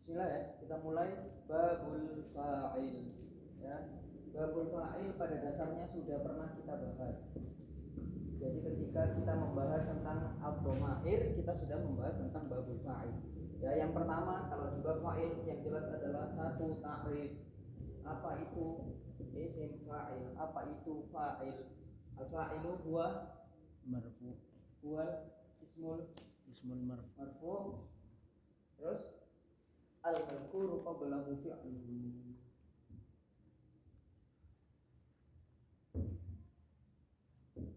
Bismillah ya, kita mulai babul fa'il ya. Babul fa'il pada dasarnya sudah pernah kita bahas. Jadi ketika kita membahas tentang ad-dhamair, kita sudah membahas tentang babul fa'il. Ya, yang pertama kalau di bab fa'il yang jelas adalah satu ta'rif. Apa itu isim fa'il? Apa itu fa'il? Al-fa'ilu huwa marfu, huwa ismul marfu. Terus al-madhkuru qablahu fi'luhu.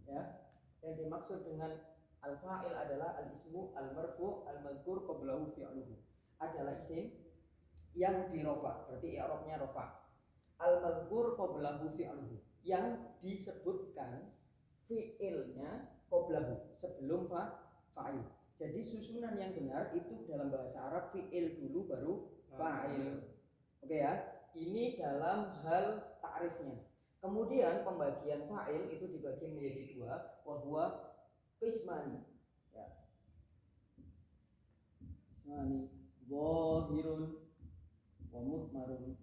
Ya, yang dimaksud dengan al-fa'il adalah al-ismu al-marfu al-madhkur qablahu fi'luhu. Adalah isim yang dirofa, berarti i'rabnya rofa. Al-madhkur qablahu fi'luhu, yang disebutkan fi'ilnya qablahu, sebelum fa'il. Jadi susunan yang benar itu dalam bahasa Arab fi'il dulu baru fa'il. Oke ya, ini dalam hal ta'rifnya. Kemudian pembagian fa'il itu dibagi menjadi dua, wahwa qismani. Ya. Qismani, zahirun wa mutmarun.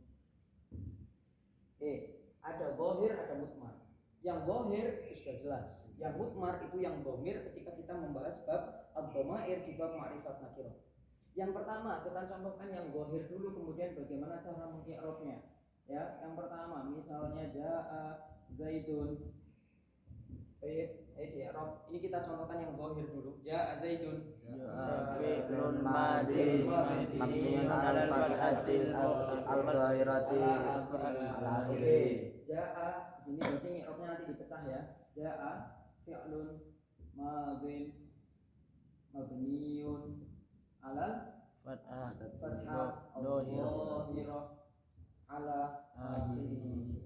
Ada zahir, ada mutmar. Yang zahir itu sudah jelas. Yang mutmar itu yang dhamir ketika kita membahas bab ad-dhamair di bab ma'rifat nakirah. Yang pertama kita contohkan yang zahir dulu, kemudian bagaimana cara mengi'rabnya. Ya, yang pertama misalnya jaa zaidun. Di i'rab ini kita contohkan yang zahir dulu. Jaa zaidun. fi'lun madhi mabniun 'alal fathati al-zahirati al-akhiri. Jaa sini berarti i'rabnya nanti dipecah ya. Jaa fi'lun madhin mabniun 'alal fathah dhahirah ala akhirih.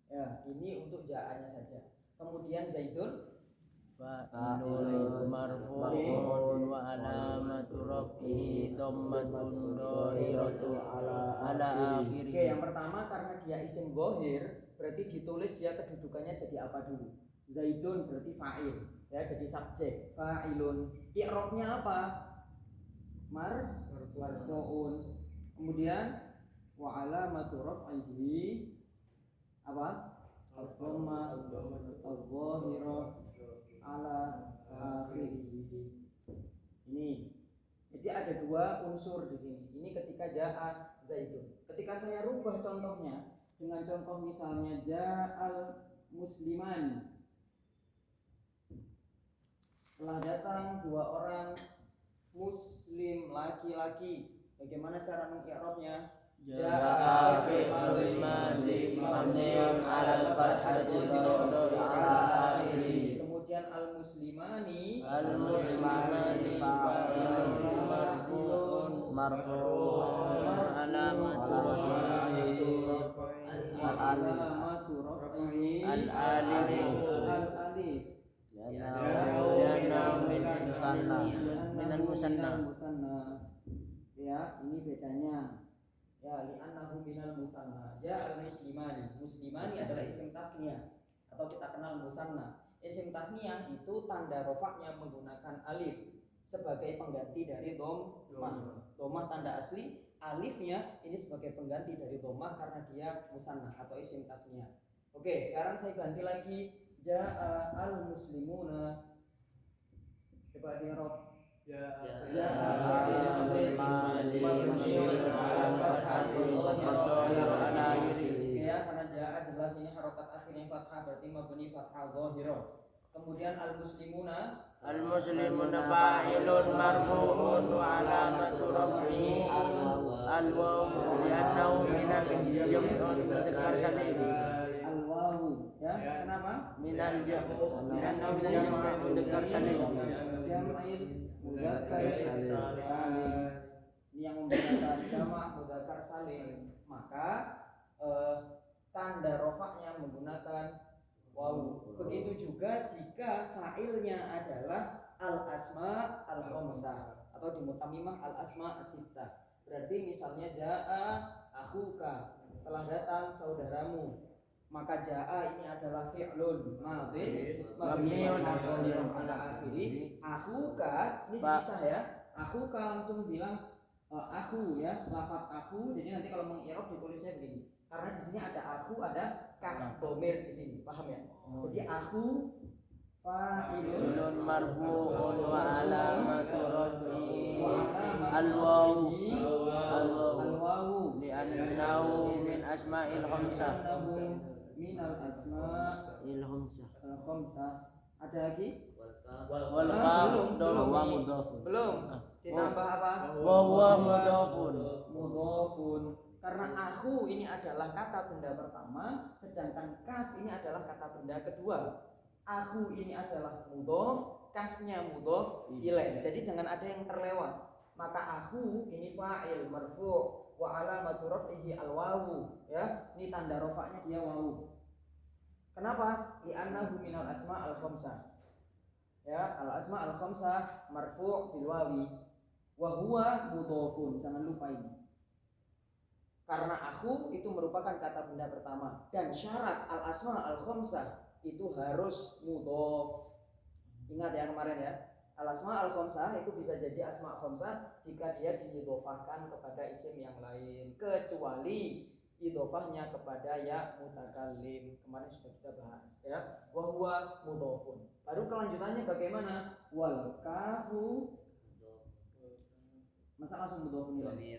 Ya, ini untuk ja'anya saja. Kemudian zaidun fa'ilun marfu'un wa alamatu raf'ihi dhammatun dhahiratu ala akhirih. Oke, yang pertama karena dia isim zahir, berarti ditulis dia kedudukannya jadi apa dulu? Zaidun berarti fa'il, ya, jadi subjek. Fa'ilun, i'rabnya apa? Marfu'un. Kemudian wa alamatu raf'ihi apa? Al-dhamma al-dhahirah ala akhirih. Ini. Jadi ada dua unsur di sini. Ini ketika jaa zaidun. Ketika saya rubah contohnya dengan contoh misalnya ja'al musliman. Telah datang dua orang muslim laki-laki. Bagaimana cara mengi'rabnya? Jaa fi'lun madhi mabniun 'alal fathati ala akhirih. Kemudian al-muslimani fa'ilun marfu'un alamatu raf'ihi al-alif minal musanna. Ya, ini bedanya. Ya, li'annahu minal musanna. Ya, al-muslimani. Muslimani adalah isim tasniyah atau kita kenal musanna. Isim tasniyah itu tanda rofaknya menggunakan alif sebagai pengganti dari dhammah. Dhammah tanda asli, alifnya ini sebagai pengganti dari dhammah karena dia musanna atau isim tasniyah. Oke, sekarang saya ganti lagi jaa al-muslimuna. Coba di i'rab. Ya, karena jaa jelas ini harokat akhirnya fathah, berarti mabni fathah dhahirah. Kemudian al-muslimuna fa'ilun marfu'un wa alamatu raf'ihi al-waw li'annahu minal mudzakkar salim. Al-wawu, ya, kenapa? Minal mudzakkar salim. Jam'il mudzakkar salim. Ini yang menggunakan jamak mudzakkar salim, maka tanda rofaknya menggunakan wawu. Begitu juga jika fa'ilnya adalah al-asma al-khamsah atau di mutamimah al-asma as-sittah. Berarti misalnya jaa akhuka, telah datang saudaramu. Maka jaa ini adalah fi'lun madhi mabniun 'ala akhirih. Akhuka ini bisa ya. Akhuka langsung bilang aku ya, lafaz aku. Jadi nanti kalau mengirob ditulisnya begini. Karena di sini ada aku, ada kaf domir di sini, paham ya? Jadi aku fa'ilun Ilun marfu'un wa alamatu raf'i al-wawu al-wawu li'annahu min asma'il khamsah. minal asma'il khamsah. Ada lagi? Wal kaf domi Belum. Ditambah apa? wa huwa mudhafun. Mudhafun. Karena aku ini adalah kata benda pertama, sedangkan kaf ini adalah kata benda kedua. Aku ini adalah mudhof, kafnya mudhof ilaih. Jadi jangan ada yang terlewat. Maka aku ini fa'il marfu' wa alamatu raf'ihi al-wawu, ya. Ini tanda rafa'nya dia wawu. Kenapa? Li'annahu minal asma al-khamsah. Ya, al-asma al-khamsah marfu' bil wawi wa huwa mudhofun. Jangan lupa ini. Karena aku itu merupakan kata benda pertama dan syarat al-asma al-khamsah itu harus mudhof. Ingat ya kemarin ya. Al-asma al-khamsah itu bisa jadi asma khamsah jika dia diidhofahkan kepada isim yang lain, kecuali idhofahnya kepada ya mutakallim. Kemarin sudah kita bahas ya. Wa huwa mudhofun. Baru kelanjutannya bagaimana? Wal kafu. Masa langsung mudhofun ya?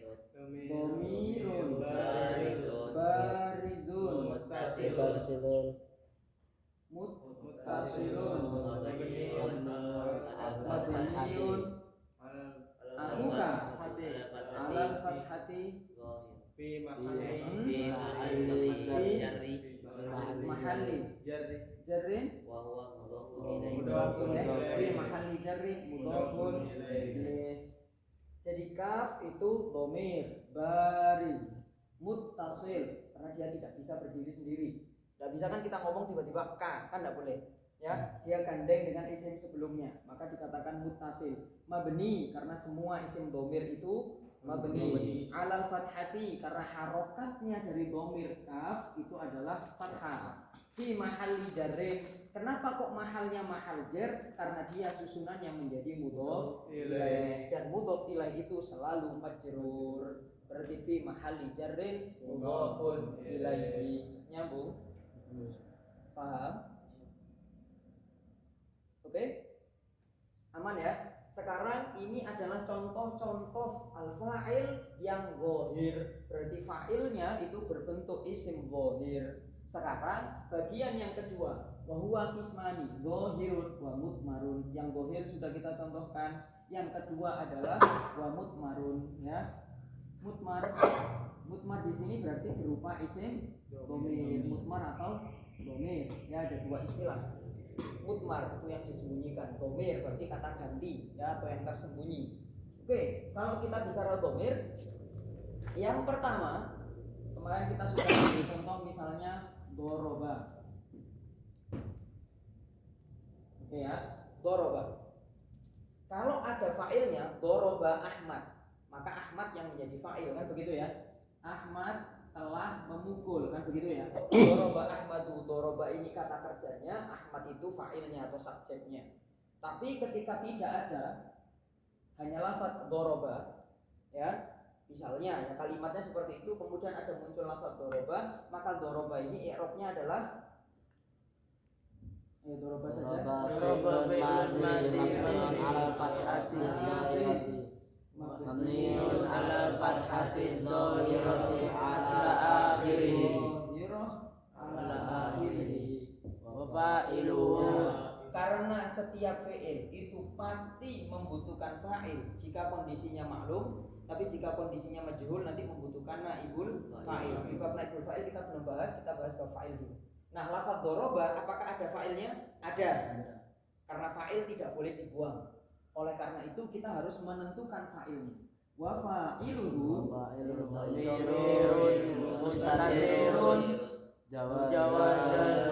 Domirun barizun muttasilun mabniun akhuka alal fathati fi mahalli jarrin wa huwa mudhafun fi mahalli jarrin mudhafun ilaih. Jadi kaf itu domir bariz muttasil karena dia tidak bisa berdiri sendiri. Tidak bisa kan kita ngomong tiba-tiba ka, kan tidak boleh. Ya, dia gandeng dengan isim sebelumnya, maka dikatakan muttasil. Mabni karena semua isim domir itu mabni. Alal fathati karena harokatnya dari domir kaf itu adalah fathah. Fi mahalli jarrin. Kenapa kok mahalnya mahal jar? Karena dia susunannya menjadi mudhof ilaih, dan mudhof ilaih itu selalu majrur. Berarti fi mahalli jarrin mudhofun ilaihi. Nyambung? Paham? Oke? Aman ya? Sekarang ini adalah contoh-contoh al-fa'il yang zahir. Berarti fa'ilnya itu berbentuk isim zahir. Sekarang bagian yang kedua, wa huwa qismani, zahirun wa mudmarun. Yang zahir sudah kita contohkan. Yang kedua adalah wa mudmarun, ya. Mudmar di sini berarti berupa isim dhamir, mudmar atau dhamir. Ya, ada dua istilah. Mudmar itu yang disembunyikan, dhamir berarti kata ganti, ya, atau yang tersembunyi. Oke, kalau kita bicara dhamir, yang pertama kemarin kita sudah beri contoh misalnya doroba. Oke ya, doroba. Kalau ada fa'ilnya doroba Ahmad, maka Ahmad yang menjadi fa'il, kan begitu ya. Ahmad telah memukul, kan begitu ya. Doroba Ahmadu, doroba ini kata kerjanya, Ahmad itu fa'ilnya atau subjeknya. Tapi ketika tidak ada, hanya lafaz doroba, ya. Misalnya ya kalimatnya seperti itu, kemudian ada muncul lafaz doroba, maka doroba ini i'rabnya adalah doroba saja. Doroba fi'lun madhi mabniun ala fathati mabniun ala fathati dhahirati ala akhirih wa fa'iluhu. Karena setiap fi'il itu pasti membutuhkan fa'il jika kondisinya maklum. Tapi jika kondisinya majhul nanti membutuhkan naibul fa'il. Di bab naibul fa'il kita belum bahas, kita bahas bab fa'il dulu. Nah, lafaz doroba apakah ada fa'ilnya? Ada. Karena fa'il tidak boleh dibuang. Oleh karena itu kita harus menentukan fa'ilnya. Wa fa'iluhu dhamirun mustatirun jawazan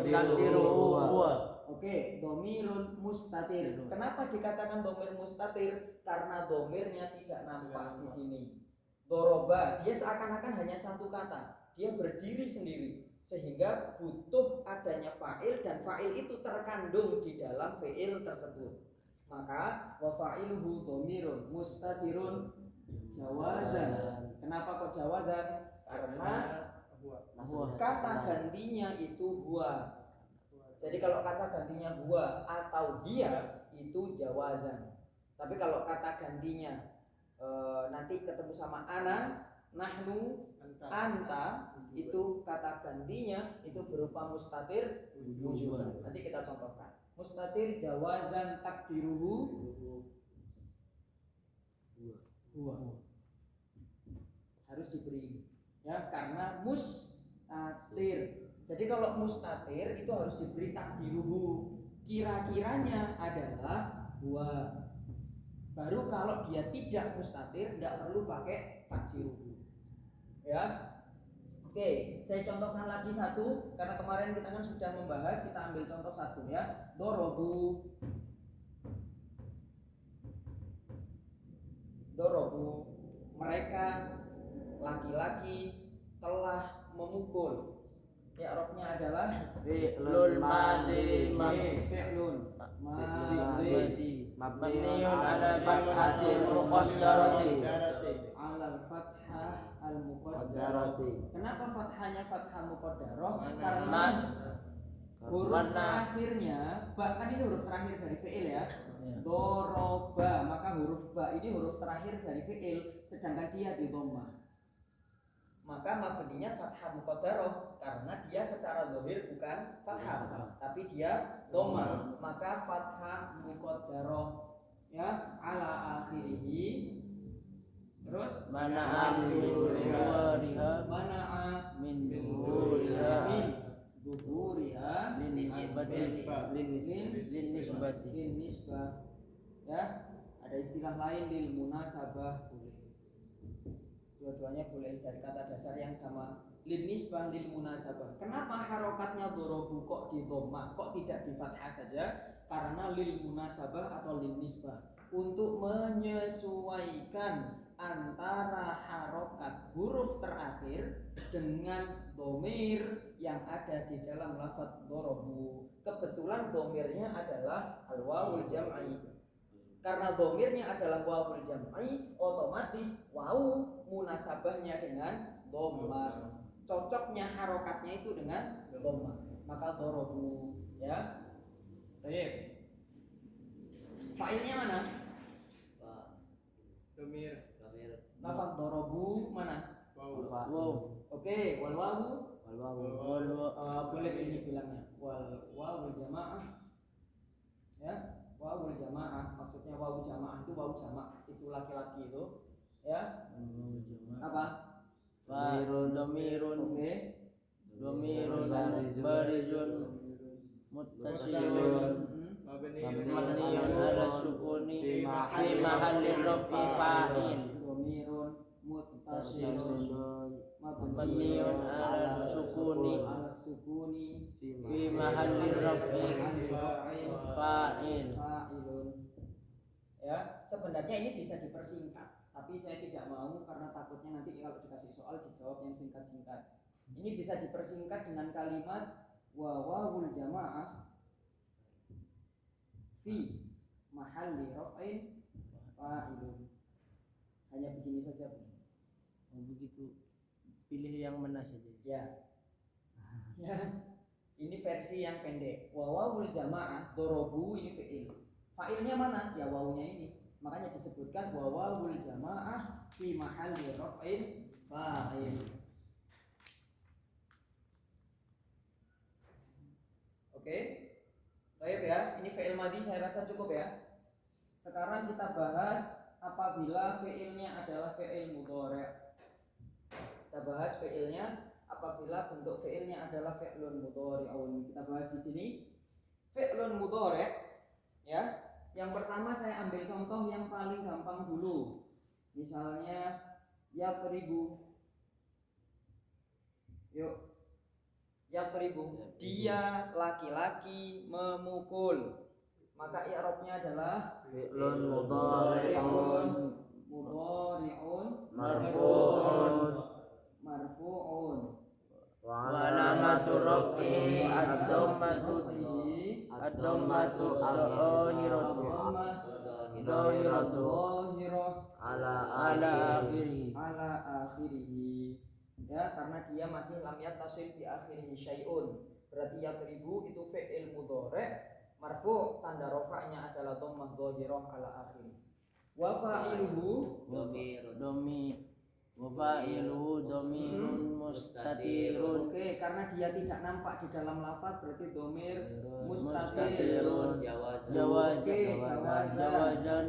takdiruhu huwa. Oke, domirun mustatir. Kenapa dikatakan domir mustatir? Karena domirnya tidak nampak di sini. Doroba, dia seakan-akan hanya satu kata. Dia berdiri sendiri, sehingga butuh adanya fa'il dan fa'il itu terkandung di dalam fi'il tersebut. Maka wa fa'iluhu domirun mustatirun jawazan. Kenapa kok jawazan? Karena kata gantinya itu huwa. Jadi kalau kata gantinya huwa atau hiya itu jawazan. Tapi kalau kata gantinya nanti ketemu sama ana, nahnu, anta, itu kata gantinya itu berupa mustatir wujuban. Nanti kita contohkan. Mustatir jawazan takdiruhu huwa. Harus diberi ini. Ya, karena mustatir. Jadi kalau mustatir itu harus diberi takdiruhu. Kira-kiranya adalah huwa. Baru kalau dia tidak mustatir tidak perlu pakai takdiruhu. Ya. Oke, saya contohkan lagi satu karena kemarin kita kan sudah membahas, kita ambil contoh satu ya. Dorobu. Mereka laki-laki telah memukul. I'rabnya adalah fi'lul madi fi'lun madi mabniun ala fathatil muqaddarati ala fathah al muqaddarati. Kenapa fathahnya fathah muqaddarah? Karena huruf terakhirnya ba, kan ini huruf terakhir dari fi'il ya. Doroba, maka huruf ba ini huruf terakhir dari fi'il, sedangkan dia di dhammah. Maka mabninya fathah muqaddarah karena dia secara zahir bukan fathah, tapi dia dhammah. Maka fathah muqaddarah ya ala akhirih. Terus mana'a min zuhuriha min zuhuriha lin nisbati lin nisbah. Ya, ada istilah lain lil munasabah. Dua-duanya boleh dari kata dasar yang sama. Lin nisbah lil munasabah. Kenapa harokatnya dorobu kok di dhammah, kok tidak di fathah saja? Karena lil munasabah atau lin nisbah, untuk menyesuaikan antara harokat huruf terakhir dengan domir yang ada di dalam lafadz dorobu. Kebetulan domirnya adalah al-wawul jam'i. Karena domirnya adalah wawul jam'i, otomatis wawu munasabahnya dengan dhamma. Cocoknya harokatnya itu dengan dhamma. Maka dorobu ya. Baik. Failnya mana? Domir. Lafadz dorobu mana? waw. Oke, wal wawu boleh boleh ini bilangnya wal wawul jamaah ya. Wawul jamaah maksudnya wawu jamaah itu wawu jamak, itu laki-laki itu ya. Apa? Domirun Oke. domirun barizun muttasilun mabniun ala sukuni fi mahallin rafi fa'il. Domirun muttasilun mabniun ala sukuni fi mahallin rafi fa'il. Ya, sebenarnya ini bisa dipersingkat, tapi saya tidak mau karena takutnya nanti kalau dikasih soal dijawab yang singkat-singkat. Ini bisa dipersingkat dengan kalimat wawul jamaah fi mahalli raf'in fa'ilun. Hanya begini saja, Bu. Begitu, pilih yang mana saja. Ya. Ya. Ini versi yang pendek. Wawul jamaah dorobu ini fi'il. Fa'ilnya mana? Ya wawunya ini. Makanya disebutkan wawul jamaah fi mahalli raf'in fa'il. Oke. Baik ya, ini fi'il madhi saya rasa cukup ya. Sekarang kita bahas apabila fi'ilnya adalah fi'il mudhari'. Kita bahas fi'ilnya apabila bentuk fi'ilnya adalah fi'lun mudhari'un. Kita bahas di sini fi'lun mudhari'. Ya, yang pertama saya ambil contoh yang paling gampang dulu. Misalnya yaqribu. Yuk. Yaqribu, dia laki-laki memukul. Maka i'rabnya adalah Fi'lun mudhari'un marfu'un wa alamatu raf'ihi ad-dhammatu dhahiratu dhahirah ala ala akhirih. Ala akhirih. Ya, karena dia masih lam yattasil bi akhirih syai'un. Berarti yatribu itu fi'il mudhari' marfu, tanda rafa'nya adalah dhammah dhahirah ala akhirih. Wa fa'iluhu dhamirun mustatirun. Oke, karena dia tidak nampak di dalam lafaz berarti dhamir Mustatirun. mustatir. Jawazan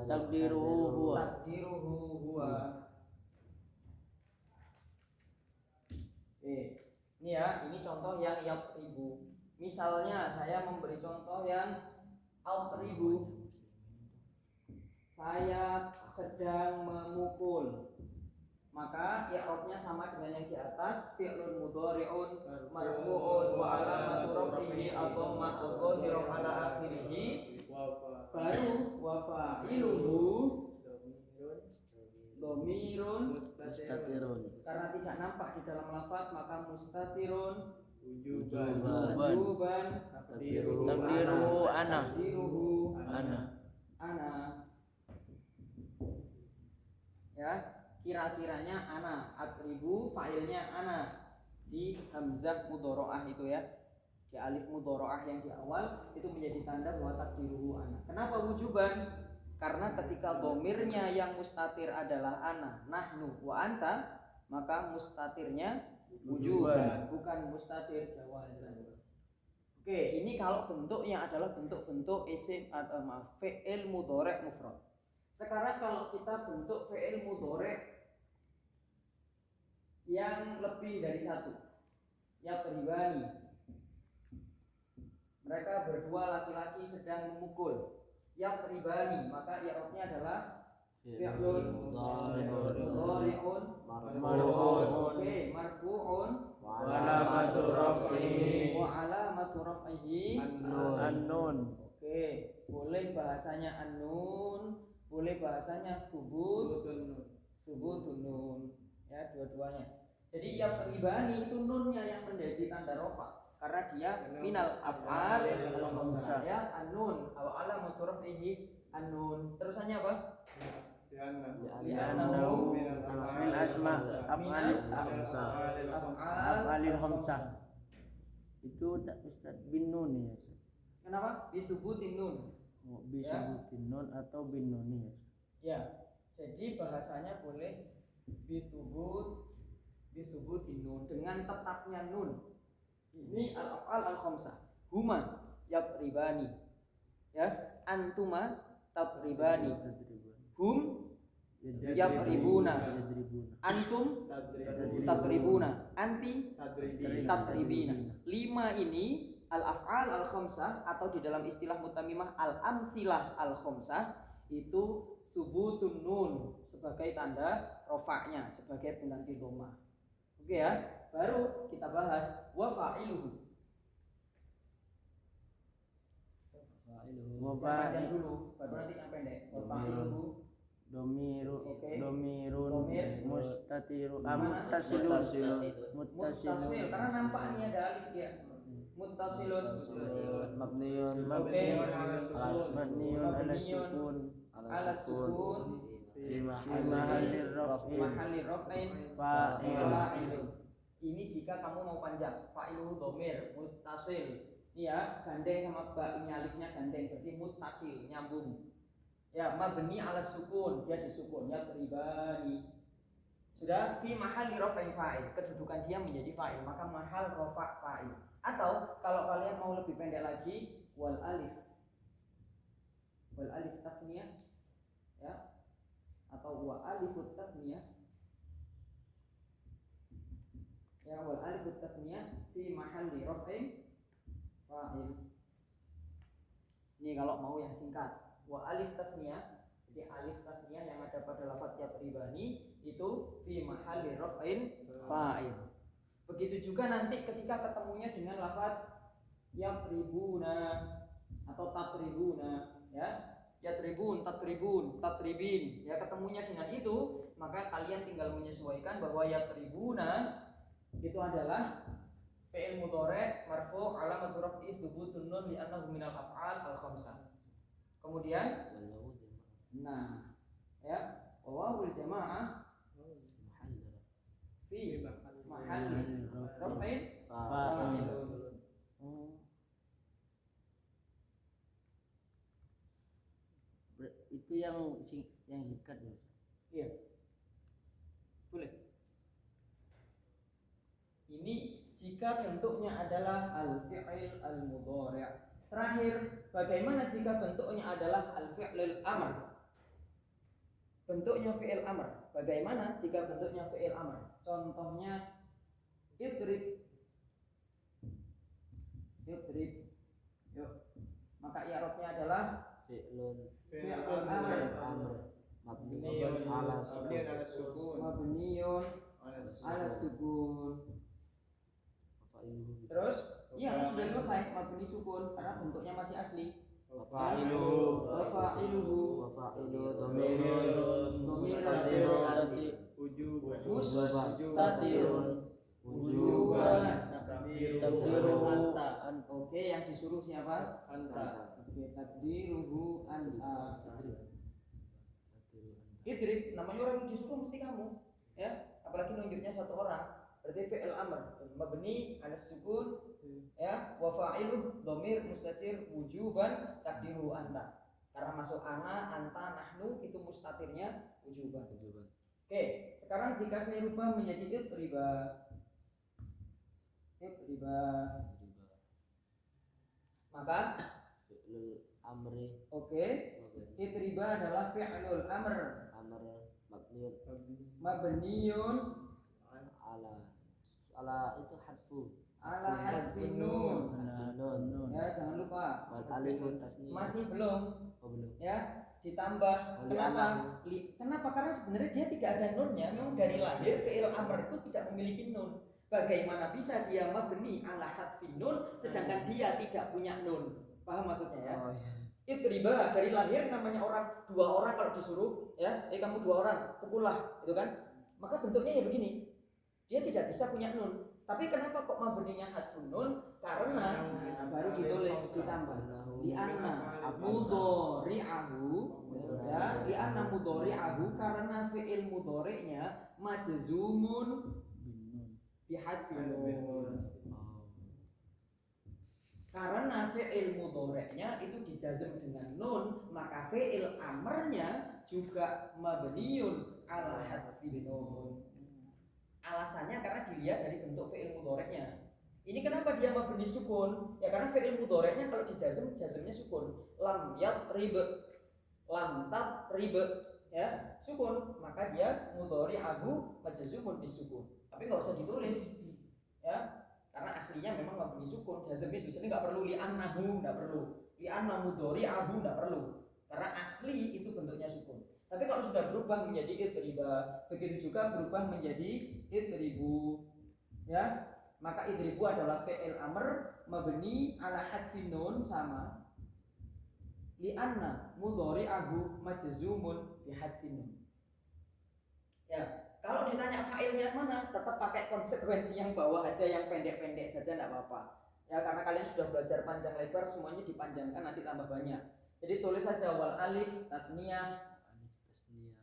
takdiruhu huwa. Takdiruhu huwa. Ini ya, ini contoh yang yatribu. Misalnya saya memberi contoh yang altribu. Saya sedang memukul. Maka i'rabnya sama dengan yang di atas, fi'lun mudhari'un marfu'un wa alamatu raf'ihi ad-dhammah adh-dhahirah ala akhirih. Baru wa fa'iluhu dhamirun Mustatirun. karena tidak nampak di dalam lafaz maka mustatirun Wujuban. Takdiruhu ana. Ya, kira-kiranya ana, atribu fa'ilnya ana di hamzah mudharaah itu ya. Di alif mudharaah yang di awal itu menjadi tanda bahwa takdiruhu ana. Kenapa wujuban? Karena ketika domirnya yang mustatir adalah ana, nahnu, wa anta, maka mustatirnya wujuban, bukan mustatir jawazan. Oke, ini kalau bentuknya adalah bentuk-bentuk isim atau fi'il mudhari' mufrad. Sekarang kalau kita bentuk fi'il mudhari' yang lebih dari satu, yatribani. Mereka berdua laki-laki sedang memukul. Yatribani, maka i'rabnya adalah fi'lun mudhari'un marfu'un wa alamatu raf'ihi an-nun. Oke, boleh bahasanya an-nun, boleh bahasanya subutun nun, ya dua-duanya. Jadi yatribani itu nunnya yang menjadi tanda rafa karena dia minal af'al al-khamsah ya, an-nun aw alamatu raf'ihi an-nun. Terusannya apa? Li'annahu min asma af'alil khamsah. Itu tak Ustaz bin nun ya. Kenapa? Bisubutin nun. Bisubutin nun atau bin nun ya. Ya. Jadi bahasanya boleh bisubutin nun dengan tetapnya nun. Ini al-af'al al-khamsah. Huma yatribani. Ya, antuma tatribani. Hum yatribuna. Antum tatribuna. Anti tatribina. 5 ini al-af'al al-khamsah atau di dalam istilah mutamimah al-amsilah al-khamsah itu subutun nun sebagai tanda rofaknya, sebagai pengganti dhammah. Oke ya, baru kita bahas wa fa'iluhu. Panjang dulu, baru nanti yang pendek. Wa fa'iluhu domirun mustatirun muttasil karena nampak ini ada alif dia. Muttasilun mabniun ala sukun fi mahalli raf'in fa'ilun. Ini jika kamu mau panjang, fa'iluhu dhamir muttasil. Iya, gandeng sama ba, ini alifnya gandeng berarti muttasil, nyambung. Ya, mabni ala sukun, dia disukun, ya yatribani. Sudah fi mahalli raf'in fa'il, kedudukan dia menjadi fa'il, maka mahal rafa' fa'il. Atau kalau kalian mau lebih pendek lagi, wal alif tasniyah ya, atau wa alifut tasniyah ya, wal alifut tasniyah fi mahalli raf'in fa'il. Ini kalau mau yang singkat, wa alif tasniyah, jadi alif tasniyah yang ada pada lafaz yatribani itu fi mahalli raf'in fa'il. Begitu juga nanti ketika ketemunya dengan lafaz yatribuna atau tatribuna ya, yatribun, tatribin ya, ketemunya dengan itu maka kalian tinggal menyesuaikan bahwa yatribuna itu adalah fi'il mudhari' marfu' alamatu raf'i subutun nun li'annahu minal af'al al-khamsah. Kemudian nah ya, wa jamaah fi mahalli raf'in fa'ilun. Itu yang singkat ya. Iya. Boleh. Ini jika bentuknya adalah al-fi'il al-mudhari'. Terakhir, bagaimana jika bentuknya adalah al-fi'lul amr? Bentuknya fi'il amr. Bagaimana jika bentuknya fi'il amr? Contohnya idrib. Idrib. Yuk. Maka i'rabnya adalah Fi'lun amr. mabniun ala sukun. Mabniun ala sukun. Terus, iya kan sudah selesai mabni sukun karena bentuknya masih asli. Fa'iluhu dhamirun mustatirun wujuban takdiruhu anta. Oke, yang disuruh siapa? Anta. Oke, takdiruhu anta. Idrib, namanya orang yang disuruh mesti kamu, ya. Apalagi nunjuknya satu orang. Berarti fi'il amr mabni ala sukun, ya, wa fa'iluhu dhamir mustatir wujuban takdiruhu anta. Karena masuk ana, anta, nahnu itu mustatirnya wujuban. Oke, sekarang jika saya rubah menjadi idriba. Maka fi'lul amri. Oke. Idriba adalah fi'lul amr mabniun ala itu ala hadfin nun. Ya, jangan lupa. Wal alifun tasniyah. Masih belum. Belum. Ya, ditambah. Kenapa? Karena sebenarnya dia tidak ada nunnya. Memang dari lahir fi'il amr itu tidak memiliki nun. Bagaimana bisa dia mabni ala hadfin nun sedangkan dia tidak punya nun? Paham maksudnya ya? Oh, iya. Idriba dari lahir namanya dua orang kalau disuruh, ya, kamu 2 orang, pukullah, itu kan? Maka bentuknya ya begini. Dia tidak bisa punya nun. Tapi kenapa kok mabninya hadfun nun? Karena baru ditulis ditambah li anna mudhari'ahu, ya, li anna mudhari'ahu karena fi'il mudhari'nya majzumun bi hadfin nun. Karena fi'il mudhari'nya itu dijazm dengan nun, maka fi'il amrnya juga mabniun ala hadfin nun. Alasannya karena dilihat dari bentuk fi'il mudhari'nya. Ini kenapa dia mabni sukun? Ya karena fi'il mudhari'nya kalau dijazm, jazmnya sukun. Lam yatrib, lam tatrib, ya, sukun, maka dia mudhari'ahu majzumun bisukun. Tapi enggak usah ditulis. Ya. Karena aslinya memang mabni sukun, jazm itu. Jadi enggak perlu li'annahu, enggak perlu. Li'anna mudhari'ahu enggak perlu. Karena asli itu bentuknya sukun. Tapi kalau sudah berubah menjadi idriba, begitu juga berubah menjadi idribu, ya, maka idribu adalah fi'il amr mabni ala hadfin nun sama li'anna mudhari'ahu majzumun bi hadfin nun. Ya, kalau ditanya fa'ilnya mana, tetap pakai konsekuensi yang bawah aja, yang pendek-pendek saja enggak apa-apa. Ya, karena kalian sudah belajar panjang lebar, semuanya dipanjangkan nanti tambah banyak. Jadi tulis saja wal alif tasniyah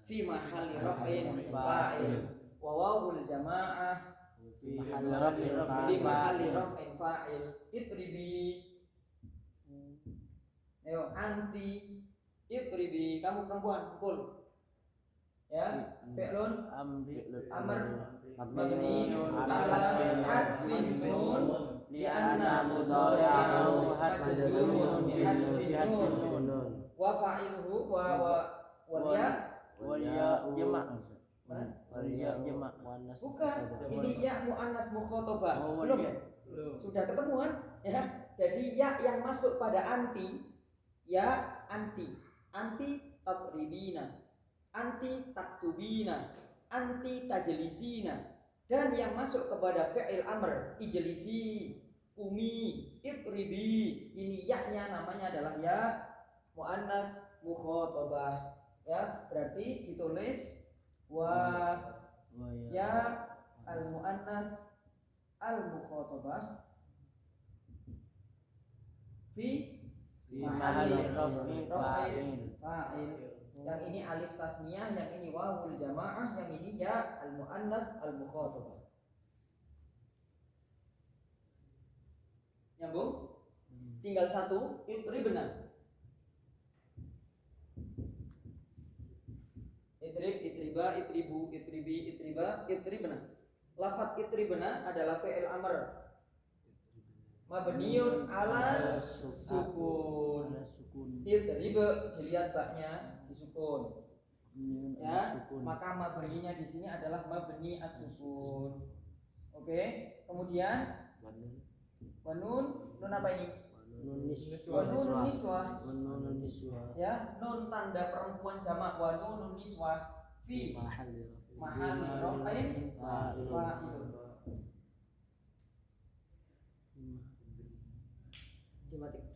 fi mahalli raf'in fa'il wa wawul jamaah Fi mahalli raf'in fa'il idribi. Ayo anti idribi, kamu perempuan pukul. Ya, fi'lun amr mabniun ala hadfin nun li'anna mudhari'ahu majzumun bi hadfin nun wa fa'iluhu wal ya jamak. Bukan, ini ya muannas mukhatabah. Belum ya? Sudah ketemu kan? Ya. Jadi ya yang masuk pada anti, ya anti tatribina, anti taktubina, anti tajlisina, dan yang masuk kepada fi'il amr ijlisi, kumi, itribi. Ini ya-nya namanya adalah ya muannas mukhatabah. Ya, berarti ditulis wa ya al muannas al mukhatabah fi mahalli raf'in fa'il Yang ini alif tasniyah, yang ini wawul jamaah, yang ini ya al muannas al mukhatabah. Nyambung? Tinggal satu, itribna. Itrib, itriba, itribu, itribi, itriba, itribna. Lafaz itribna adalah fi'il amr mabniun ala sukun. Itrib dilihat baknya disukun. Ya, maka mabninya di sini adalah mabni as-sukun. Oke, kemudian wanun, nun apa ini? Nun niswah. Ya, nun tanda perempuan jamak wanun niswah fi mahal raf'in fa'ilun. Dimatik.